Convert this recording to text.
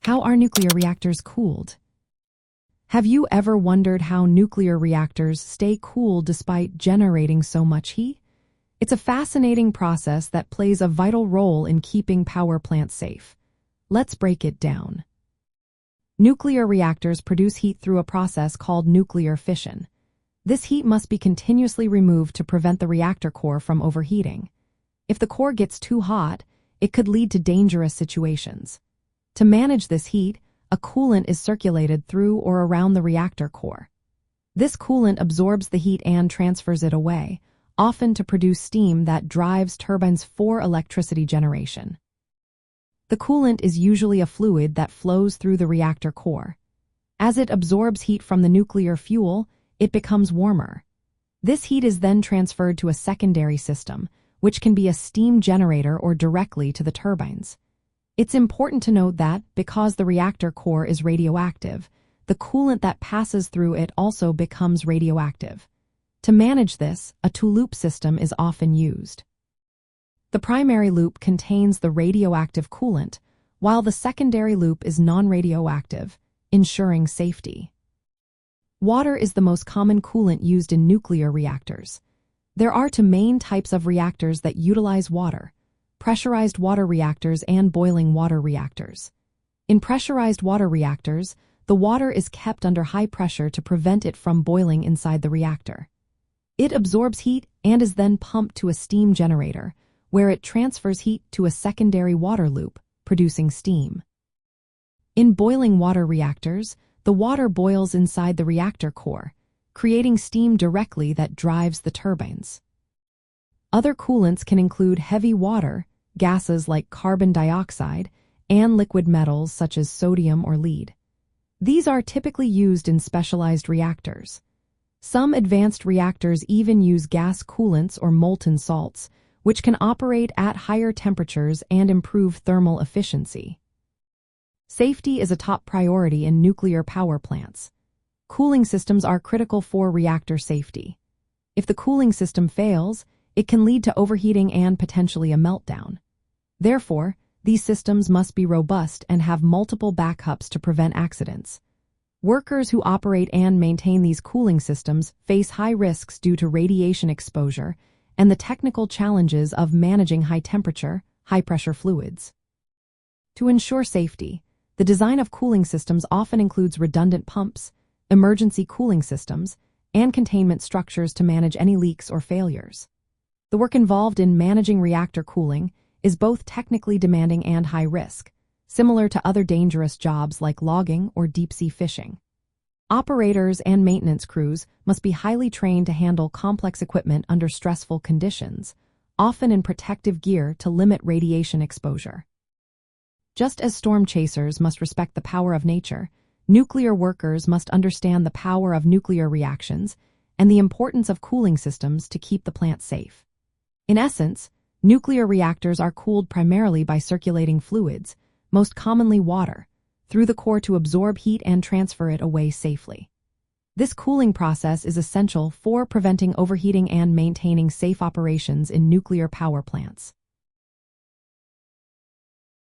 How are nuclear reactors cooled? Have you ever wondered how nuclear reactors stay cool despite generating so much heat? It's a fascinating process that plays a vital role in keeping power plants safe. Let's break it down. Nuclear reactors produce heat through a process called nuclear fission. This heat must be continuously removed to prevent the reactor core from overheating. If the core gets too hot, it could lead to dangerous situations. To manage this heat, a coolant is circulated through or around the reactor core. This coolant absorbs the heat and transfers it away, often to produce steam that drives turbines for electricity generation. The coolant is usually a fluid that flows through the reactor core. As it absorbs heat from the nuclear fuel, it becomes warmer. This heat is then transferred to a secondary system, which can be a steam generator or directly to the turbines. It's important to note that, because the reactor core is radioactive, the coolant that passes through it also becomes radioactive. To manage this, a two-loop system is often used. The primary loop contains the radioactive coolant, while the secondary loop is non-radioactive, ensuring safety. Water is the most common coolant used in nuclear reactors. There are two main types of reactors that utilize water: pressurized water reactors and boiling water reactors. In pressurized water reactors, the water is kept under high pressure to prevent it from boiling inside the reactor. It absorbs heat and is then pumped to a steam generator, where it transfers heat to a secondary water loop, producing steam. In boiling water reactors, the water boils inside the reactor core, creating steam directly that drives the turbines. Other coolants can include heavy water, gases like carbon dioxide, and liquid metals such as sodium or lead. These are typically used in specialized reactors. Some advanced reactors even use gas coolants or molten salts, which can operate at higher temperatures and improve thermal efficiency. Safety is a top priority in nuclear power plants. Cooling systems are critical for reactor safety. If the cooling system fails, it can lead to overheating and potentially a meltdown. Therefore, these systems must be robust and have multiple backups to prevent accidents. Workers who operate and maintain these cooling systems face high risks due to radiation exposure and the technical challenges of managing high-temperature, high-pressure fluids. To ensure safety, the design of cooling systems often includes redundant pumps, emergency cooling systems, and containment structures to manage any leaks or failures. The work involved in managing reactor cooling is both technically demanding and high risk, similar to other dangerous jobs like logging or deep-sea fishing. Operators and maintenance crews must be highly trained to handle complex equipment under stressful conditions, often in protective gear to limit radiation exposure. Just as storm chasers must respect the power of nature, nuclear workers must understand the power of nuclear reactions and the importance of cooling systems to keep the plant safe. In essence, nuclear reactors are cooled primarily by circulating fluids, most commonly water, through the core to absorb heat and transfer it away safely. This cooling process is essential for preventing overheating and maintaining safe operations in nuclear power plants.